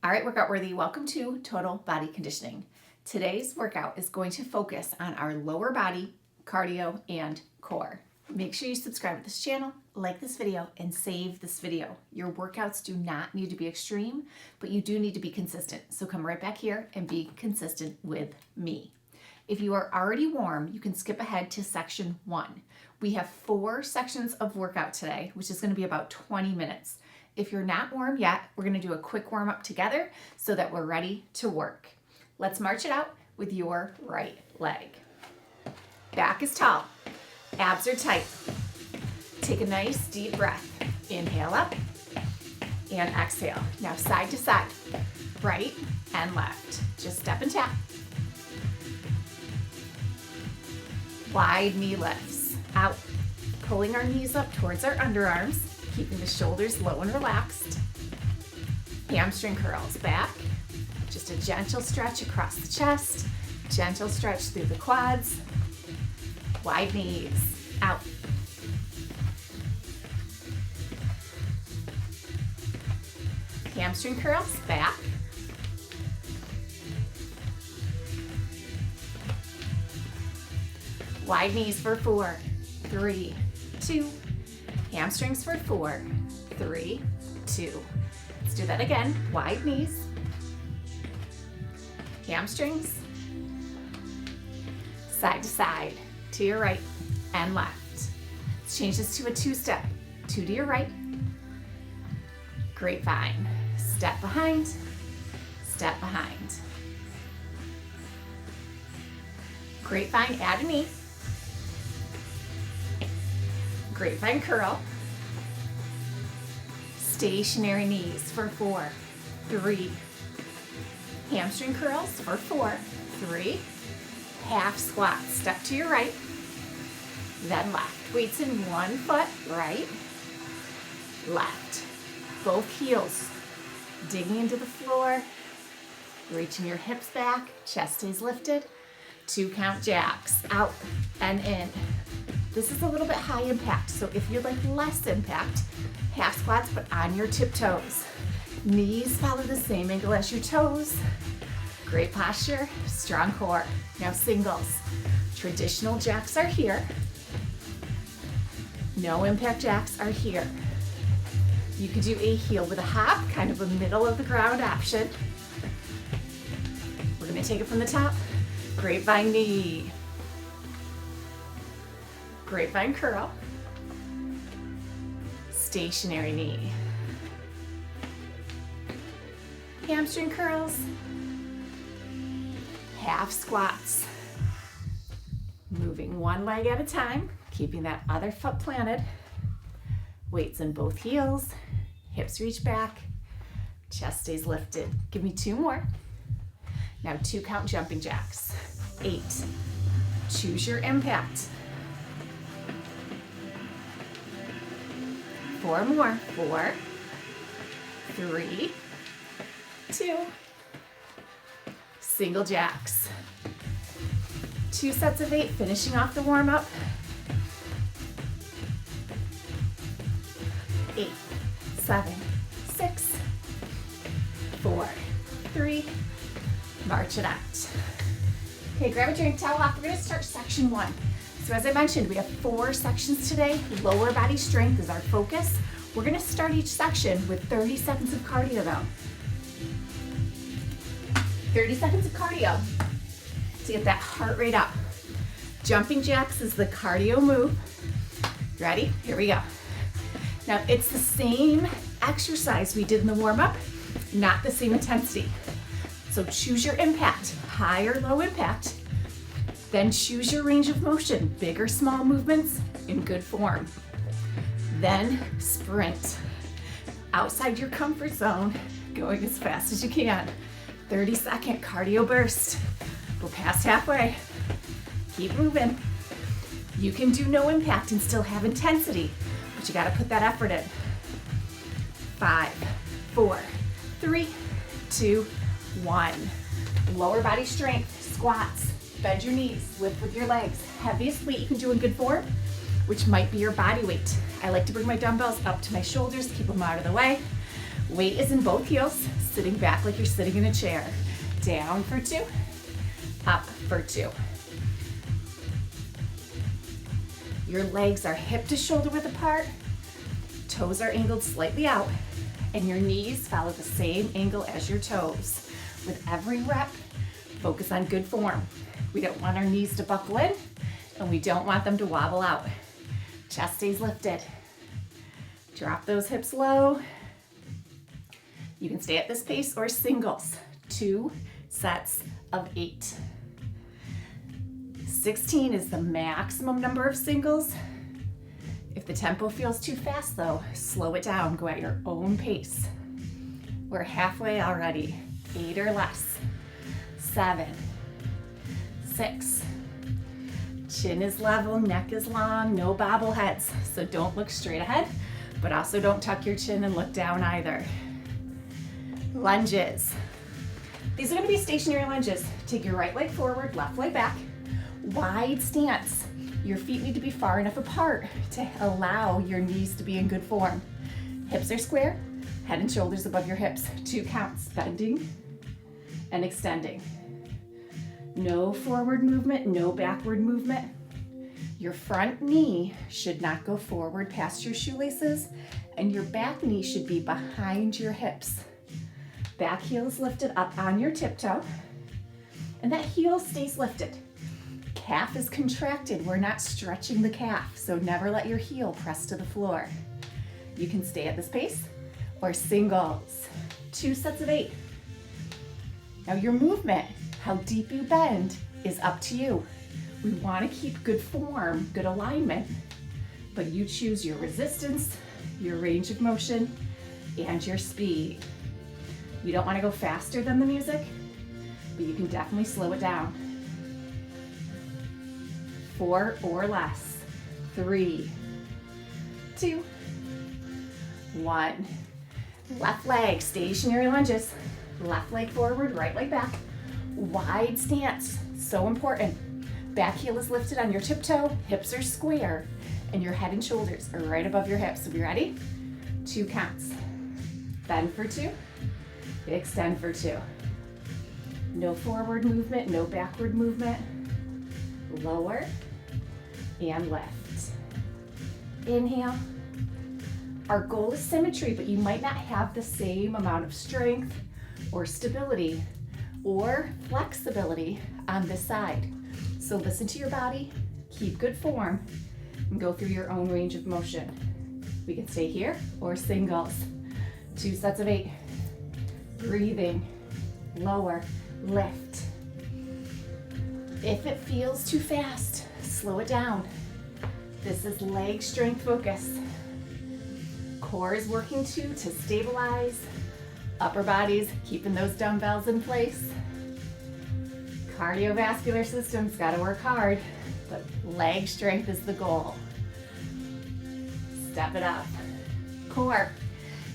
All right, workout worthy, welcome to Total Body Conditioning. Today's workout is going to focus on our lower body, cardio, and core. Make sure you subscribe to this channel, like this video, and save this video. Your workouts do not need to be extreme, but you do need to be consistent. So come right back here and be consistent with me. If you are already warm, you can skip ahead to section 1. We have 4 sections of workout today, which is going to be about 20 minutes. If you're not warm yet, we're going to do a quick warm up together so that we're ready to work. Let's march it out with your right leg. Back is tall, abs are tight. Take a nice deep breath. Inhale up and exhale. Now side to side, right and left. Just step and tap. Wide knee lifts, out. Pulling our knees up towards our underarms. Keeping the shoulders low and relaxed. Hamstring curls back. Just a gentle stretch across the chest. Gentle stretch through the quads. Wide knees, out. Hamstring curls back. Wide knees for 4, 3, 2, hamstrings for 4, 3, 2. Let's do that again. Wide knees, hamstrings, side to side, to your right and left. Let's change this to a 2-step. 2 to your right, grapevine. Step behind, step behind. Grapevine, add a knee. Grapevine curl. Stationary knees for 4, 3. Hamstring curls for 4, 3. Half squat, step to your right, then left. Weights in one foot, right, left. Both heels digging into the floor, reaching your hips back, chest stays lifted. 2 count jacks, out and in. This is a little bit high impact, so if you'd like less impact, half squats but on your tiptoes. Knees follow the same angle as your toes. Great posture, strong core. Now singles. Traditional jacks are here. No impact jacks are here. You could do a heel with a hop, kind of a middle of the ground option. We're gonna take it from the top. Grapevine knee. Grapevine curl, stationary knee, hamstring curls, half squats, moving one leg at a time, keeping that other foot planted, weights in both heels, hips reach back, chest stays lifted. Give me 2 more. Now 2 count jumping jacks, 8, choose your impact. 4 more, 4, 3, 2, single jacks. 2 sets of 8, finishing off the warm up. 8, 7, 6, 4, 3, march it out. Okay, grab a drink, towel off. We're gonna start section 1. So as I mentioned, we have 4 sections today. Lower body strength is our focus. We're gonna start each section with 30 seconds of cardio though. 30 seconds of cardio to get that heart rate up. Jumping jacks is the cardio move. Ready? Here we go. Now it's the same exercise we did in the warm up, not the same intensity. So choose your impact, high or low impact. Then choose your range of motion, big or small movements in good form. Then sprint. Outside your comfort zone, going as fast as you can. 30-second cardio burst. We're past halfway. Keep moving. You can do no impact and still have intensity, but you gotta put that effort in. 5, 4, 3, 2, 1. Lower body strength, squats. Bend your knees, lift with your legs. Heaviest weight you can do in good form, which might be your body weight. I like to bring my dumbbells up to my shoulders, keep them out of the way. Weight is in both heels, sitting back like you're sitting in a chair. Down for 2, up for 2. Your legs are hip to shoulder width apart, toes are angled slightly out, and your knees follow the same angle as your toes. With every rep, focus on good form. We don't want our knees to buckle in, and we don't want them to wobble out. Chest stays lifted. Drop those hips low. You can stay at this pace or singles. 2 sets of 8. 16 is the maximum number of singles. If the tempo feels too fast though, slow it down, go at your own pace. We're halfway already. 8 or less. 7, 6. Chin is level, neck is long, no bobbleheads. So don't look straight ahead, but also don't tuck your chin and look down either. Lunges. These are gonna be stationary lunges. Take your right leg forward, left leg back. Wide stance. Your feet need to be far enough apart to allow your knees to be in good form. Hips are square, head and shoulders above your hips. 2 counts, bending and extending. No forward movement, no backward movement. Your front knee should not go forward past your shoelaces, and your back knee should be behind your hips. Back heel is lifted up on your tiptoe, and that heel stays lifted. Calf is contracted. We're not stretching the calf, so never let your heel press to the floor. You can stay at this pace or singles. 2 sets of 8. Now your movement, how deep you bend, is up to you. We want to keep good form, good alignment, but you choose your resistance, your range of motion, and your speed. You don't want to go faster than the music, but you can definitely slow it down. 4 or less. 3, 2, 1. Left leg, stationary lunges. Left leg forward, right leg back. Wide stance, so important. Back heel is lifted on your tiptoe, hips are square, and your head and shoulders are right above your hips. So be ready? 2 counts. Bend for 2, extend for 2. No forward movement, no backward movement. Lower and lift. Inhale. Our goal is symmetry, but you might not have the same amount of strength or stability or flexibility on this side. So listen to your body, keep good form, and go through your own range of motion. We can stay here or singles. 2 sets of 8. Breathing, lower, lift. If it feels too fast, slow it down. This is leg strength focus. Core is working to stabilize. Upper body's keeping those dumbbells in place. Cardiovascular system's gotta work hard, but leg strength is the goal. Step it up. Core.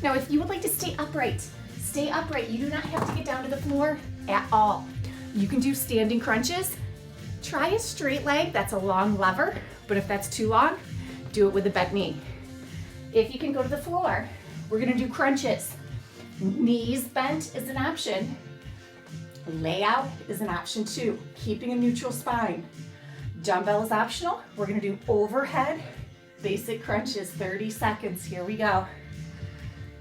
Now, if you would like to stay upright. You do not have to get down to the floor at all. You can do standing crunches. Try a straight leg, that's a long lever, but if that's too long, do it with a bent knee. If you can go to the floor, we're gonna do crunches. Knees bent is an option. Layout is an option too, keeping a neutral spine. Dumbbell is optional. We're gonna do overhead basic crunches, 30 seconds, here we go.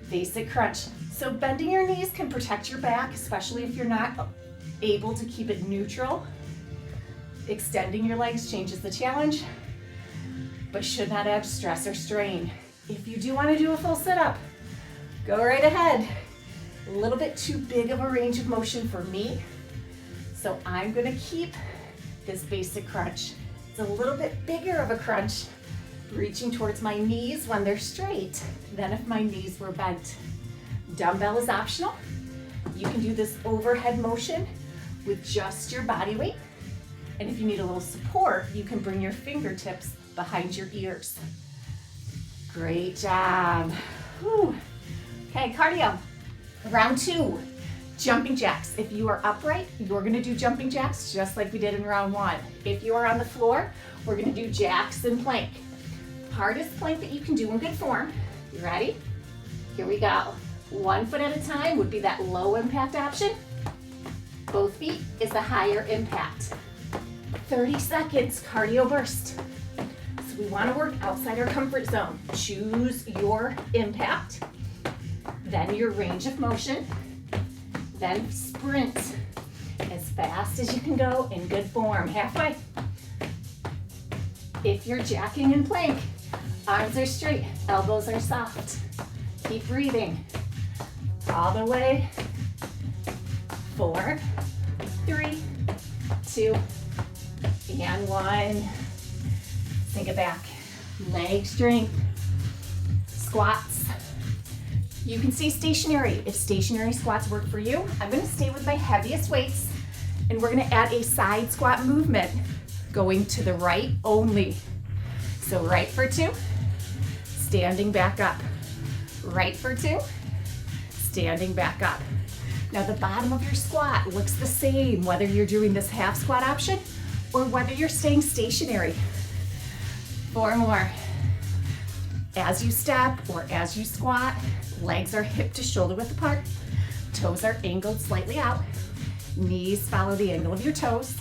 Basic crunch. So bending your knees can protect your back, especially if you're not able to keep it neutral. Extending your legs changes the challenge, but should not add stress or strain. If you do want to do a full sit-up, go right ahead. A little bit too big of a range of motion for me, so I'm gonna keep this basic crunch. It's a little bit bigger of a crunch, reaching towards my knees when they're straight than if my knees were bent. Dumbbell is optional. You can do this overhead motion with just your body weight. And if you need a little support, you can bring your fingertips behind your ears. Great job. Whew. Okay, cardio. Round 2, jumping jacks. If you are upright, you're gonna do jumping jacks just like we did in round 1. If you are on the floor, we're gonna do jacks and plank. Hardest plank that you can do in good form. You ready? Here we go. 1 foot at a time would be that low impact option. Both feet is the higher impact. 30 seconds cardio burst. So we want to work outside our comfort zone. Choose your impact, then your range of motion, then sprint as fast as you can go in good form. Halfway. If you're jacking in plank, arms are straight, elbows are soft. Keep breathing. All the way. 4, 3, 2, and 1. Sink it back. Leg strength. Squats. You can stay stationary. If stationary squats work for you, I'm going to stay with my heaviest weights, and we're going to add a side squat movement going to the right only. So right for 2, standing back up. Right for 2, standing back up. Now the bottom of your squat looks the same whether you're doing this half squat option or whether you're staying stationary. 4 more. As you step or as you squat, legs are hip to shoulder width apart, toes are angled slightly out, knees follow the angle of your toes.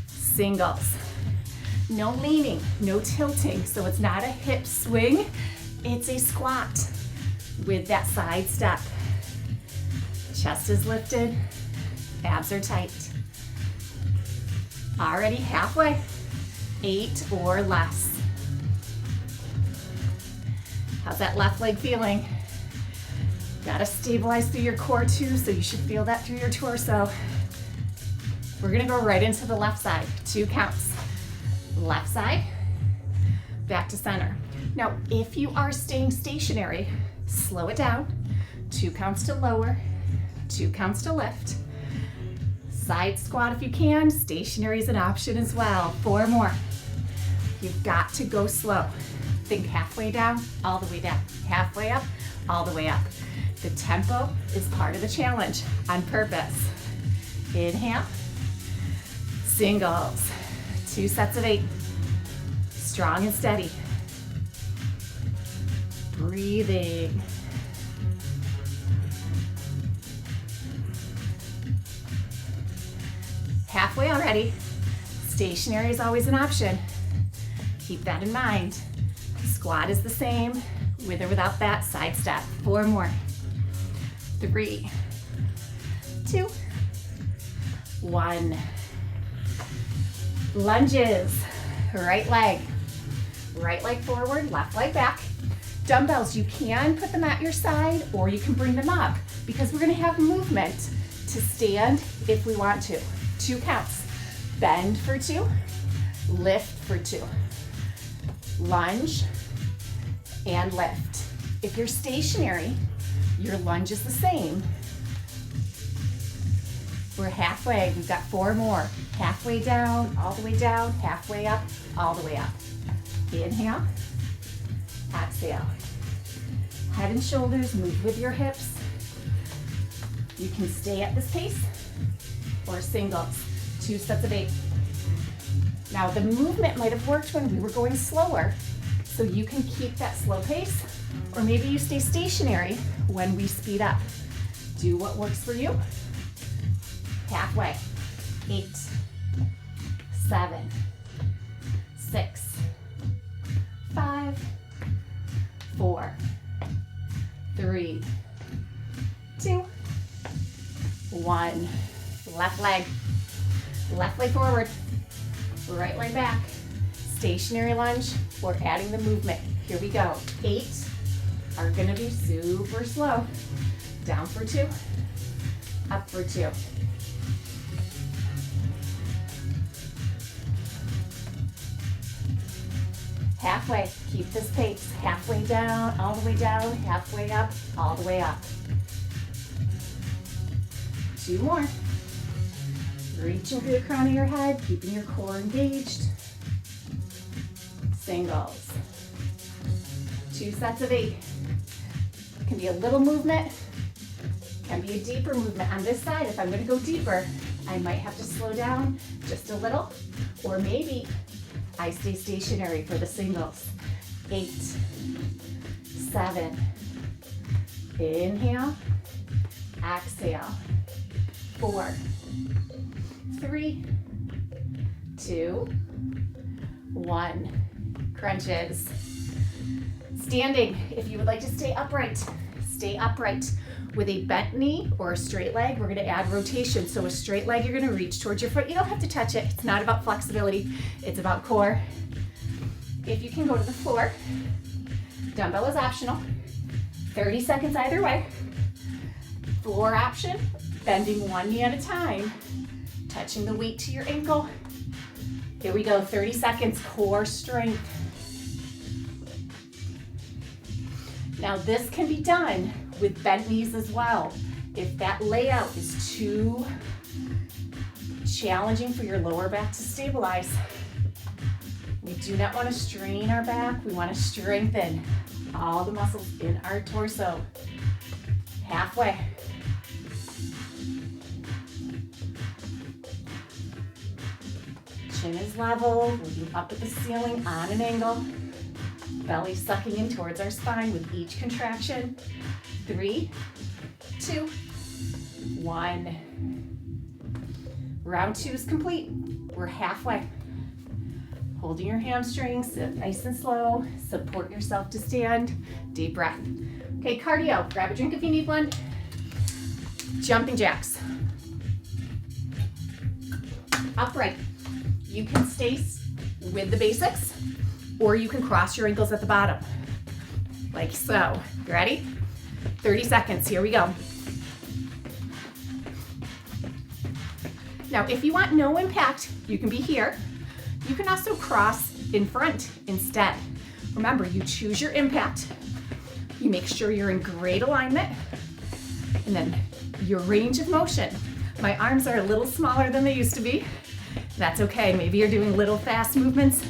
Singles. No leaning, no tilting, so it's not a hip swing, it's a squat with that side step. Chest is lifted, abs are tight. Already halfway, 8 or less. How's that left leg feeling? Gotta stabilize through your core too, so you should feel that through your torso. We're gonna go right into the left side, 2 counts. Left side, back to center. Now, if you are staying stationary, slow it down. 2 counts to lower, 2 counts to lift. Side squat if you can, stationary is an option as well. 4 more. You've got to go slow. Think halfway down, all the way down. Halfway up, all the way up. The tempo is part of the challenge on purpose. Inhale, singles. 2 sets of 8. Strong and steady. Breathing. Halfway already. Stationary is always an option. Keep that in mind. Squat is the same, with or without that side step. 4 more. 3, 2, 1. Lunges. Right leg forward, left leg back. Dumbbells, you can put them at your side or you can bring them up because we're gonna have movement to stand if we want to. 2 counts. Bend for 2, lift for 2. Lunge and lift. If you're stationary, your lunge is the same. We're halfway, we've got 4 more. Halfway down, all the way down, halfway up, all the way up. Inhale, exhale. Head and shoulders move with your hips. You can stay at this pace or singles. 2 sets of 8. Now the movement might have worked when we were going slower, so you can keep that slow pace, or maybe you stay stationary when we speed up. Do what works for you. Halfway. 8, 7, 6, 5, 4, 3, 2, 1. Left leg forward, right leg back. Stationary lunge, we're adding the movement. Here we go. 8 are gonna be super slow. Down for 2, up for 2. Halfway, keep this pace. Halfway down, all the way down, halfway up, all the way up. 2 more. Reaching through the crown of your head, keeping your core engaged. Singles. 2 sets of 8. It can be a little movement, can be a deeper movement. On this side, if I'm gonna go deeper, I might have to slow down just a little, or maybe I stay stationary for the singles. 8, 7, Inhale, exhale. 4, 3, 2, 1. Crunches. Standing, if you would like to stay upright with a bent knee or a straight leg. We're going to add rotation. So a straight leg, you're going to reach towards your foot. You don't have to touch it. It's not about flexibility. It's about core. If you can go to the floor, dumbbell is optional. 30 seconds either way. Floor option, bending one knee at a time, touching the weight to your ankle. Here we go, 30 seconds, core strength. Now this can be done with bent knees as well. If that layout is too challenging for your lower back to stabilize, we do not want to strain our back. We want to strengthen all the muscles in our torso. Halfway. Chin is level, looking up at the ceiling on an angle. Belly sucking in towards our spine with each contraction. 3, 2, 1. Round 2 is complete. We're halfway. Holding your hamstrings, sit nice and slow. Support yourself to stand. Deep breath. Okay, cardio. Grab a drink if you need one. Jumping jacks. Upright. You can stay with the basics, or you can cross your ankles at the bottom, like so. You ready? 30 seconds, here we go. Now, if you want no impact, you can be here. You can also cross in front instead. Remember, you choose your impact. You make sure you're in great alignment. And then your range of motion. My arms are a little smaller than they used to be. That's okay. Maybe you're doing little fast movements.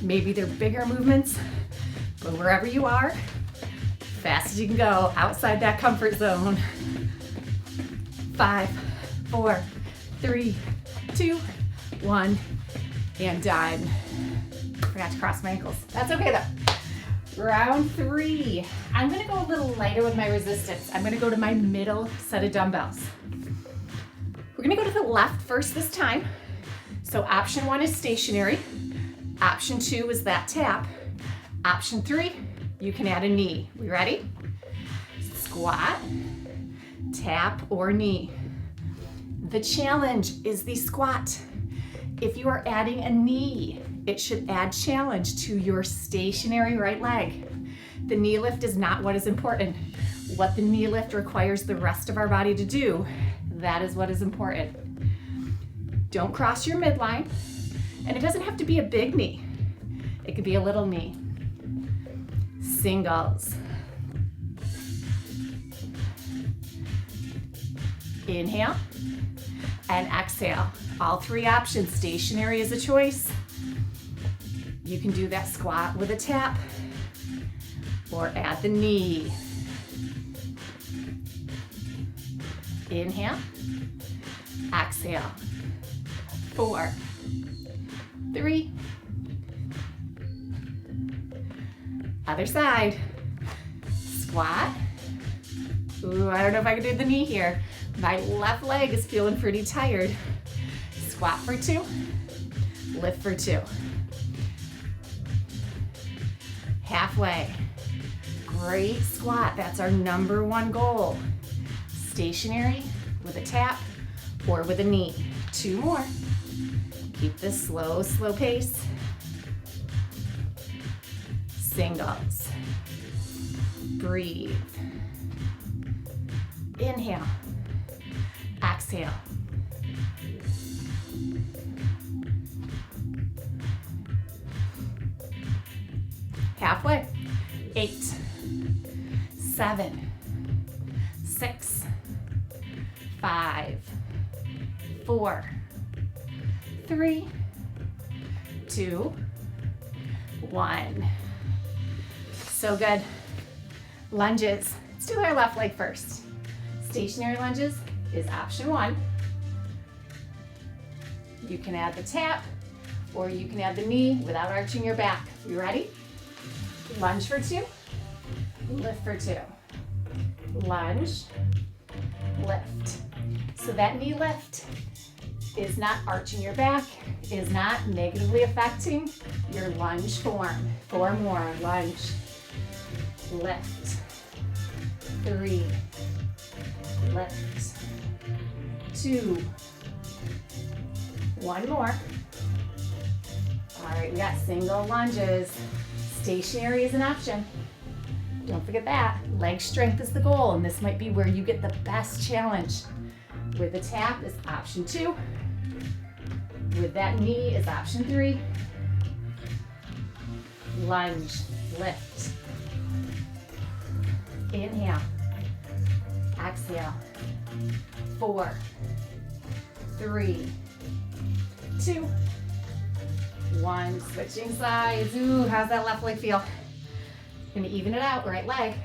Maybe they're bigger movements. But wherever you are, fast as you can go, outside that comfort zone. 5, 4, 3, 2, 1, and done. Forgot to cross my ankles. That's okay though. Round 3. I'm gonna go a little lighter with my resistance. I'm gonna go to my middle set of dumbbells. We're gonna go to the left first this time. So option 1 is stationary. Option 2 is that tap. Option 3, you can add a knee. We ready? Squat, tap, or knee. The challenge is the squat. If you are adding a knee, it should add challenge to your stationary right leg. The knee lift is not what is important. What the knee lift requires the rest of our body to do, that is what is important. Don't cross your midline, and it doesn't have to be a big knee. It could be a little knee. Singles. Inhale and exhale. All 3 options. Stationary is a choice. You can do that squat with a tap or add the knee. Inhale, exhale. 4, 3. Other side. Squat. Ooh, I don't know if I can do the knee here. My left leg is feeling pretty tired. Squat for 2, lift for 2. Halfway. Great squat, that's our number 1 goal. Stationary with a tap or with a knee. 2 more. Keep this slow, slow pace. Singles. Breathe. Inhale. Exhale. Halfway. 8, 7, 6, 5, 4, 3, 2, 1. So good. Lunges. Let's do our left leg first. Stationary lunges is option 1. You can add the tap or you can add the knee without arching your back. You ready? Lunge for 2, lift for 2. lunge, lift. So that knee lift is not arching your back, is not negatively affecting your lunge form. 4 more, lunge, lift, 3, lift, 2, 1 more. All right, we got single lunges. Stationary is an option. Don't forget that. Leg strength is the goal, and this might be where you get the best challenge. With a tap is option 2. With that knee is option 3. Lunge, lift. Inhale. Exhale. 4, 3, 2, 1. Switching sides. Ooh, how's that left leg feel? Gonna even it out, right leg.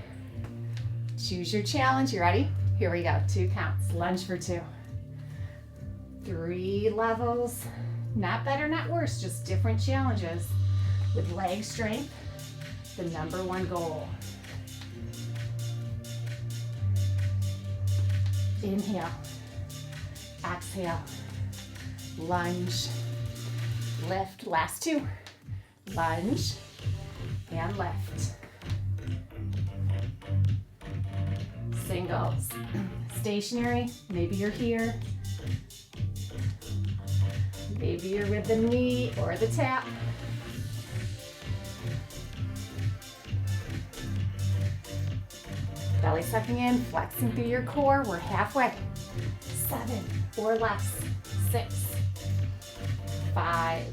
Choose your challenge. You ready? Here we go. 2 counts. Lunge for 2. 3 levels. Not better, not worse, just different challenges. With leg strength, the #1 goal. Inhale. Exhale. Lunge. Lift. Last 2. Lunge and lift. Singles. Stationary. Maybe you're here. Maybe you're with the knee or the tap. Belly sucking in, flexing through your core. We're halfway. 7 or less. 6, 5,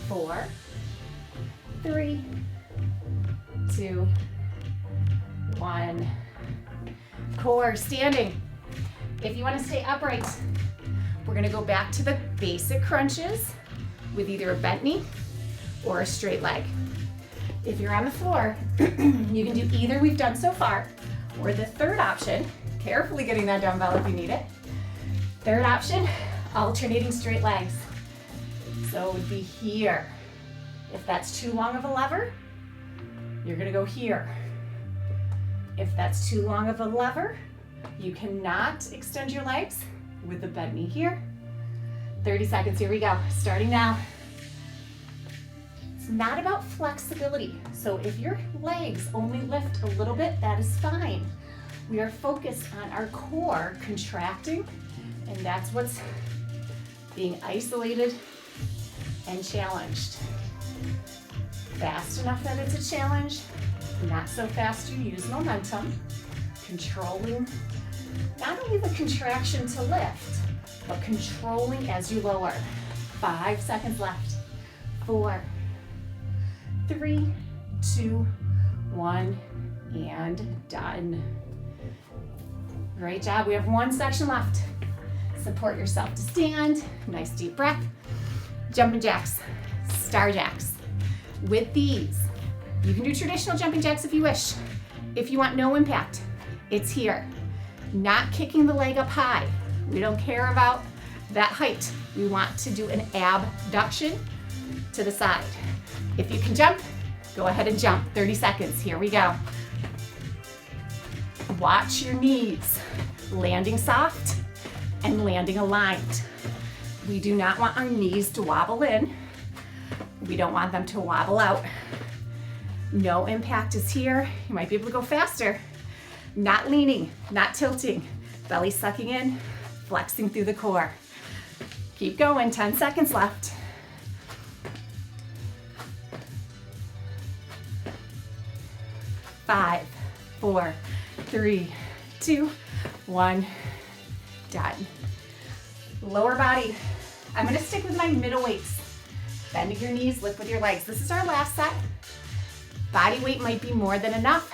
4, 3, 2, 1. Core standing. If you want to stay upright, we're going to go back to the basic crunches with either a bent knee or a straight leg. If you're on the floor, you can do either we've done so far, or the third option, carefully getting that dumbbell if you need it. Third option, alternating straight legs. So it would be here. If that's too long of a lever, you're going to go here. If that's too long of a lever, you cannot extend your legs with the bent knee here. 30 seconds, here we go. Starting now. It's not about flexibility. So if your legs only lift a little bit, that is fine. We are focused on our core contracting, and that's what's being isolated and challenged. Fast enough that it's a challenge, not so fast you use momentum, controlling not only the contraction to lift, but controlling as you lower. 5 seconds left. 4, 3, 2, 1, and done. Great job. We have 1 section left. Support yourself to stand. Nice deep breath. Jumping jacks, star jacks. With these, you can do traditional jumping jacks if you wish. If you want no impact, it's here. Not kicking the leg up high. We don't care about that height. We want to do an abduction to the side. If you can jump, go ahead and jump. 30 seconds, here we go. Watch your knees, landing soft and landing aligned. We do not want our knees to wobble in. We don't want them to wobble out. No impact is here. You might be able to go faster. Not leaning, not tilting. Belly sucking in, flexing through the core. Keep going, 10 seconds left. 5, 4, 3, 2, 1, done. Lower body. I'm gonna stick with my middle weights. Bending your knees, lift with your legs. This is our last set. Body weight might be more than enough.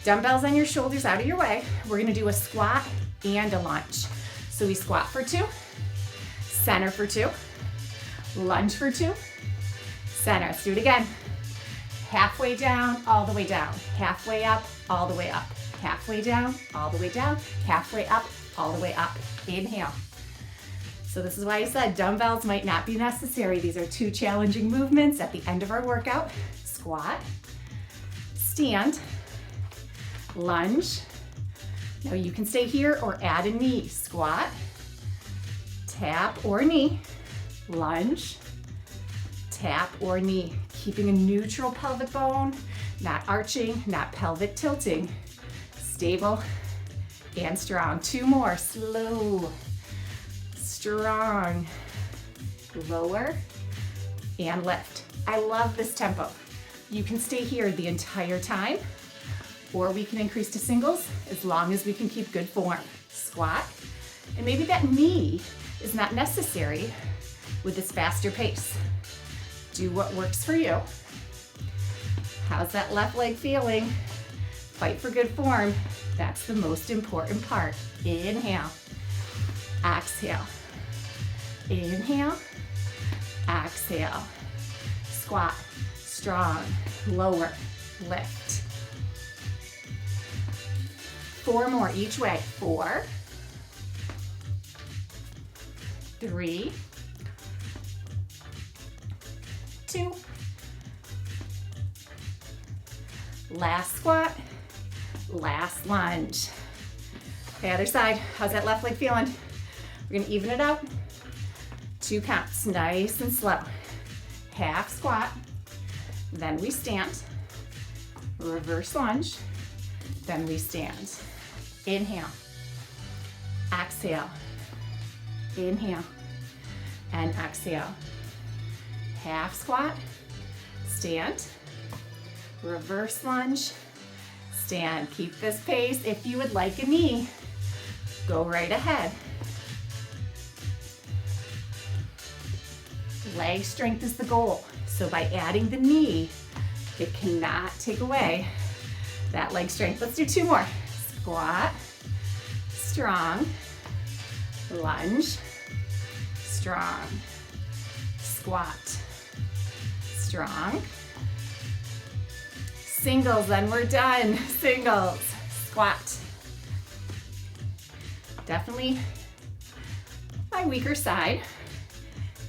Dumbbells on your shoulders out of your way. We're gonna do a squat and a lunge. So we squat for 2, center for 2, lunge for 2, center. Let's do it again. Halfway down, all the way down. Halfway up, all the way up. Halfway down, all the way down. Halfway up, all the way up. Inhale. So this is why I said dumbbells might not be necessary. These are 2 challenging movements at the end of our workout. Squat, stand, lunge. Now you can stay here or add a knee. Squat, tap or knee, lunge, tap or knee. Keeping a neutral pelvic bone, not arching, not pelvic tilting. Stable and strong. 2 more, slow, strong, lower and lift. I love this tempo. You can stay here the entire time, or we can increase to singles as long as we can keep good form. Squat, and maybe that knee is not necessary with this faster pace. Do what works for you. How's that left leg feeling? Fight for good form. That's the most important part. Inhale, exhale, inhale, exhale. Squat, strong, lower, lift. 4 more each way. 4, 3, 2. Last squat, last lunge. Okay, other side. How's that left leg feeling? We're gonna even it out. 2 counts, nice and slow. Half squat, then we stand. Reverse lunge, then we stand. Inhale, exhale, inhale, and exhale. Half squat, stand, reverse lunge, stand. Keep this pace. If you would like a knee, go right ahead. Leg strength is the goal. So by adding the knee, it cannot take away that leg strength. Let's do 2 more. Squat, strong, lunge, strong, squat, strong. Singles, then we're done. Singles, squat. Definitely my weaker side.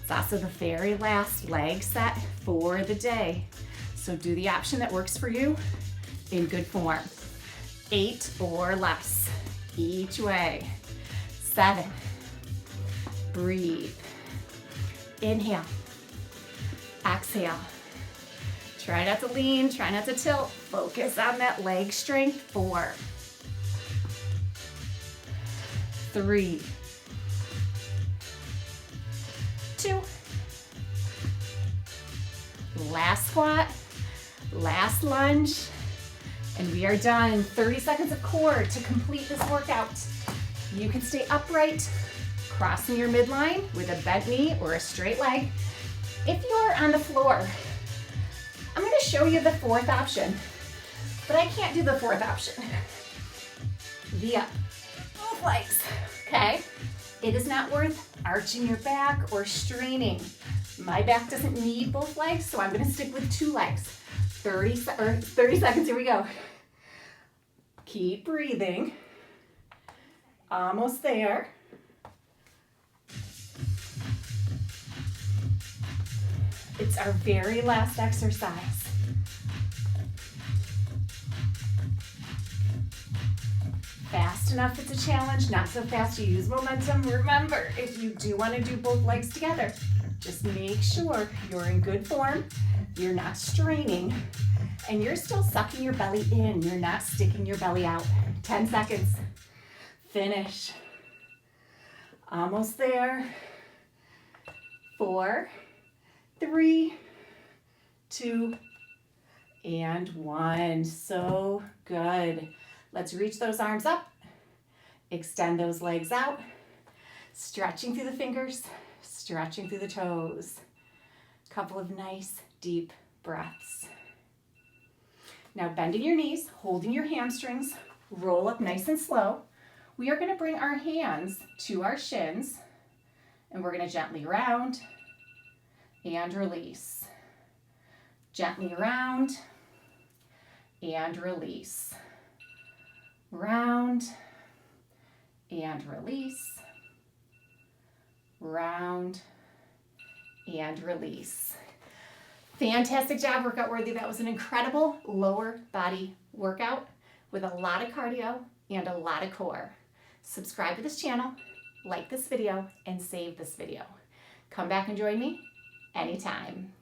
It's also the very last leg set for the day. So do the option that works for you in good form. 8 or less each way. 7. Breathe. Inhale. Exhale. Try not to lean, try not to tilt. Focus on that leg strength. 4. 3. 2. Last squat, last lunge, and we are done. 30 seconds of core to complete this workout. You can stay upright, crossing your midline with a bent knee or a straight leg. If you're on the floor, I'm going to show you the 4th option, but I can't do the 4th option. V up, both legs, okay? It is not worth arching your back or straining. My back doesn't need both legs, so I'm gonna stick with 2 legs. 30 seconds, here we go. Keep breathing. Almost there. It's our very last exercise. Fast enough, it's a challenge. Not so fast, you use momentum. Remember, if you do want to do both legs together, just make sure you're in good form, you're not straining, and you're still sucking your belly in. You're not sticking your belly out. 10 seconds. Finish. Almost there. 4, 3, 2, and 1. So good. Let's reach those arms up. Extend those legs out. Stretching through the fingers, stretching through the toes. Couple of nice, deep breaths. Now bending your knees, holding your hamstrings, roll up nice and slow. We are going to bring our hands to our shins, and we're going to gently round and release. Gently round and release. Round and release. Round and release. Fantastic job, workout worthy. That was an incredible lower body workout. with a lot of cardio and a lot of core. Subscribe to this channel, like this video, and save this video. Come back and join me anytime.